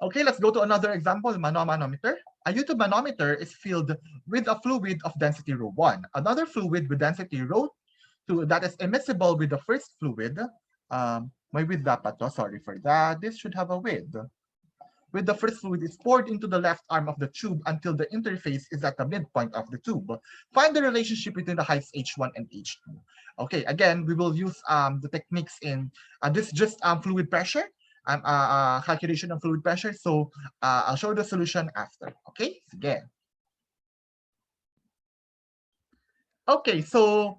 Okay, let's go to another example, mano-manometer. A YouTube manometer is filled with a fluid of density rho 1. Another fluid with density rho 2 that is immiscible with the first fluid. May width dapat to, sorry for that. This should have a width. With the first fluid is poured into the left arm of the tube until the interface is at the midpoint of the tube. Find the relationship between the heights H1 and H2. Okay, again, we will use the techniques in this is just fluid pressure, calculation of fluid pressure. So I'll show the solution after. Okay, sige. Okay, so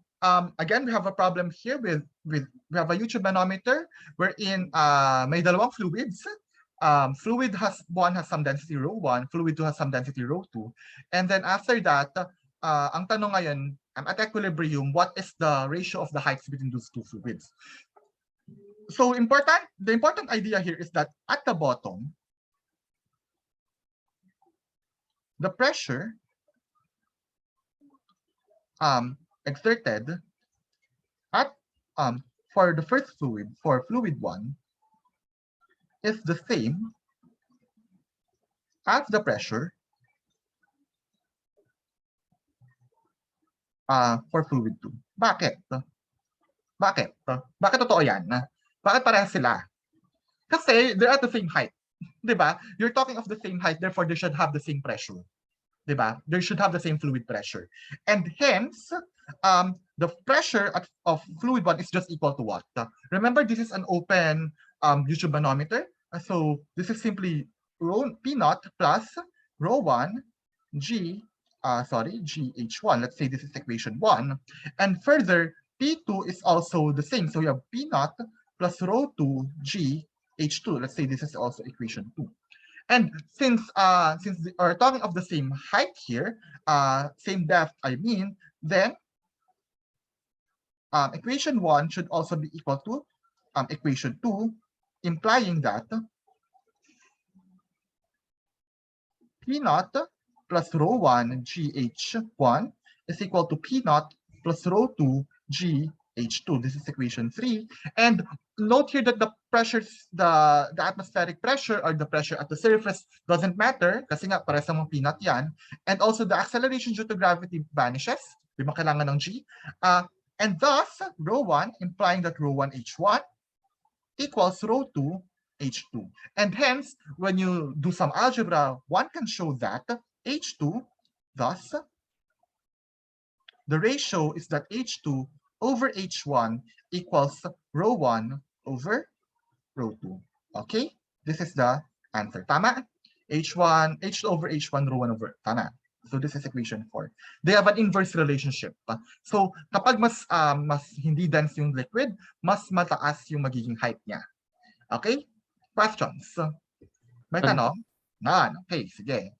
again, we have a problem here with we have a YouTube manometer wherein may dalawang fluids. Fluid one has some density rho 1, fluid 2 has some density rho 2. And then after that, ang tanong ngayon, at equilibrium, what is the ratio of the heights between those two fluids? So the important idea here is that at the bottom, the pressure exerted at for the first fluid, for fluid 1, is the same as the pressure for fluid 2. Bakit? Bakit? Bakit totoo yan? Bakit parehas sila? Kasi they're at the same height. Diba? You're talking of the same height, therefore they should have the same pressure. Diba? They should have the same fluid pressure. And hence, the pressure of fluid 1 is just equal to what? Remember, this is an open YouTube manometer. So this is simply P naught plus rho 1 GH1. Let's say this is equation 1. And further, P2 is also the same. So we have P naught plus rho 2 GH2. Let's say this is also equation 2. And since we are talking of the same height here, same depth, I mean, then equation 1 should also be equal to equation 2, implying that P naught plus rho 1 GH1 is equal to P naught plus rho 2 GH2. This is equation 3. And note here that the pressures, the atmospheric pressure or the pressure at the surface doesn't matter kasi nga parehas namang P naught yan. And also the acceleration due to gravity vanishes. Di ba kailangan ng G? And thus, rho 1, implying that rho 1 H1 equals rho 2 H2. And hence, when you do some algebra, one can show that H2, thus, the ratio is that H2 over H1 equals rho 1 over rho 2. Okay? This is the answer. Tama? H2 over H1, rho 1 over. Tama. So this is equation 4. They have an inverse relationship. So kapag mas hindi dense yung liquid, mas mataas yung magiging height niya. Okay? Questions? May tanong? None. Okay, sige.